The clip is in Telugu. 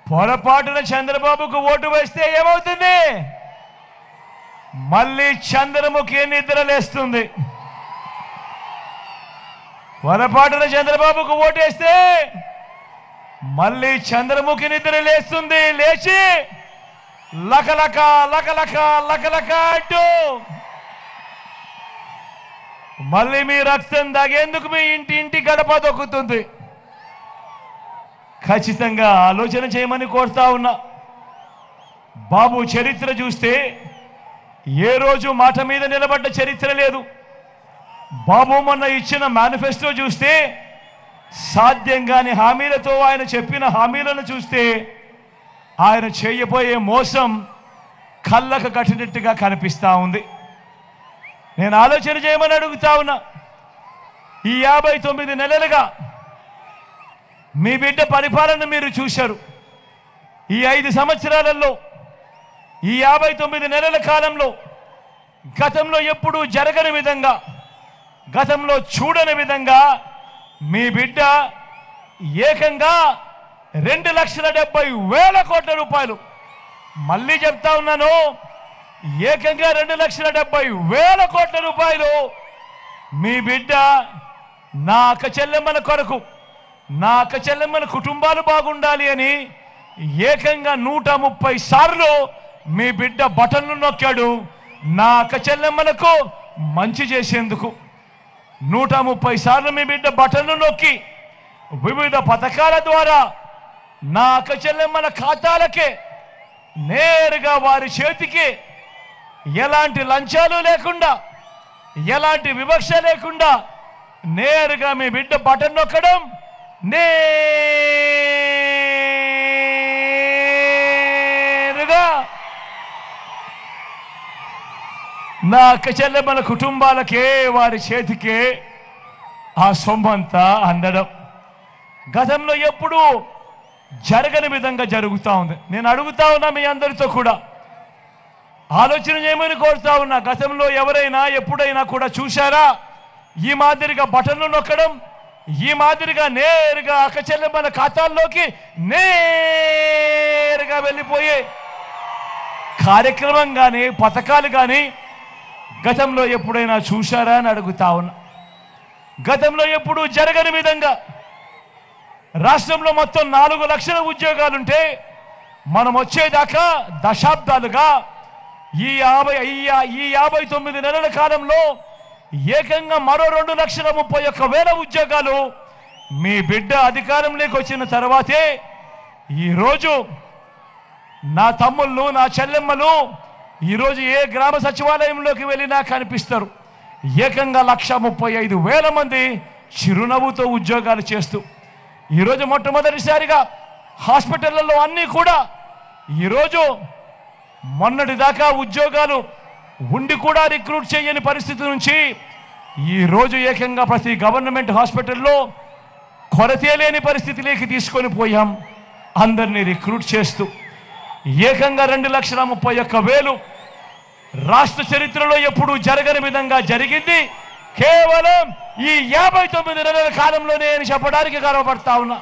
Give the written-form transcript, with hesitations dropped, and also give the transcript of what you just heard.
పొరపాటున చంద్రబాబుకు ఓటు వేస్తే ఏమవుతుంది? మళ్ళీ చంద్రముఖి నిద్రలేస్తుంది. పొరపాటున చంద్రబాబుకు ఓటేస్తే మళ్ళీ చంద్రముఖి నిద్రలేస్తుంది. లేచి లకలక లకలక లకలక అంటూ మళ్ళీ మీ రక్తం దాగేందుకు మీ ఇంటి గడప దొక్కుతుంది. ఖచ్చితంగా ఆలోచన చేయమని కోరుతా ఉన్నా. బాబు చరిత్ర చూస్తే ఏ రోజు మాట మీద నిలబడ్డ చరిత్ర లేదు. బాబు మొన్న ఇచ్చిన మేనిఫెస్టో చూస్తే సాధ్యం కాని హామీలతో ఆయన చెప్పిన హామీలను చూస్తే ఆయన చేయబోయే మోసం కళ్ళకు కట్టినట్టుగా కనిపిస్తూ ఉంది. నేను ఆలోచన చేయమని అడుగుతా ఉన్నా. ఈ 59 నెలలుగా మీ బిడ్డ పరిపాలన మీరు చూశారు. ఈ 5 సంవత్సరాలలో ఈ 59 నెలల కాలంలో గతంలో ఎప్పుడూ జరగని విధంగా, గతంలో చూడని విధంగా మీ బిడ్డ ఏకంగా 2,70,000 కోట్ల రూపాయలు, మళ్ళీ చెప్తా ఉన్నాను, ఏకంగా 2,70,000 కోట్ల రూపాయలు మీ బిడ్డ నా అక్క చెల్లెమ్మల కొరకు, నా అక్క చెల్లెమ్మల కుటుంబాలు బాగుండాలి అని ఏకంగా 130 సార్లు మీ బిడ్డ బటన్లు నొక్కాడు. నా అక్క చెల్లెమ్మలకు మంచి చేసేందుకు 130 సార్లు మీ బిడ్డ బటన్లు నొక్కి వివిధ పథకాల ద్వారా నా అక్క చెల్లెమ్మల ఖాతాలకే నేరుగా వారి చేతికి ఎలాంటి లంచాలు లేకుండా, ఎలాంటి వివక్ష లేకుండా నేరుగా మీ బిడ్డ బటన్ నొక్కడం, నేరుగా నా అక్క చెల్లెమ్మల కుటుంబాలకే వారి చేతికే ఆ సొమ్మంతా అందడం గతంలో ఎప్పుడూ జరగని విధంగా జరుగుతూ ఉంది. నేను అడుగుతా ఉన్నా మీ అందరితో కూడా ఆలోచన చేయమని కోరుతా ఉన్నా. గతంలో ఎవరైనా ఎప్పుడైనా కూడా చూశారా ఈ మాదిరిగా బటన్లు నొక్కడం, ఈ మాదిరిగా నేరుగా అక్క చెల్లెమ్మల ఖాతాల్లోకి నేరుగా వెళ్ళిపోయే కార్యక్రమం కానీ పథకాలు కానీ గతంలో ఎప్పుడైనా చూశారా అని అడుగుతా ఉన్నా. గతంలో ఎప్పుడూ జరగని విధంగా రాష్ట్రంలో మొత్తం 4 లక్షల ఉద్యోగాలుంటే మనం వచ్చేదాకా దశాబ్దాలుగా ఈ 59 నెలల కాలంలో ఏకంగా మరో 2,31,000 ఉద్యోగాలు మీ బిడ్డ అధికారంలోకి వచ్చిన తర్వాతే ఈరోజు నా తమ్ముళ్ళు, నా చెల్లెమ్మలు ఈరోజు ఏ గ్రామ సచివాలయంలోకి వెళ్ళినా కనిపిస్తారు. ఏకంగా 1,35,000 మంది చిరునవ్వుతో ఉద్యోగాలు చేస్తూ ఈరోజు మొట్టమొదటిసారిగా హాస్పిటళ్లలో అన్నీ కూడా ఈరోజు మొన్నటిదాకా ఉద్యోగాలు ఉండి కూడా రిక్రూట్ చేయని పరిస్థితి నుంచి ఈరోజు ఏకంగా ప్రతి గవర్నమెంట్ హాస్పిటల్లో కొరతే లేని పరిస్థితిలోకి తీసుకొని పోయాం. అందరినీ రిక్రూట్ చేస్తూ ఏకంగా 2,31,000 రాష్ట్ర చరిత్రలో ఎప్పుడూ జరగని విధంగా జరిగింది కేవలం ఈ 59 నెలల కాలంలోనే అని చెప్పడానికి గర్వపడతా ఉన్నా.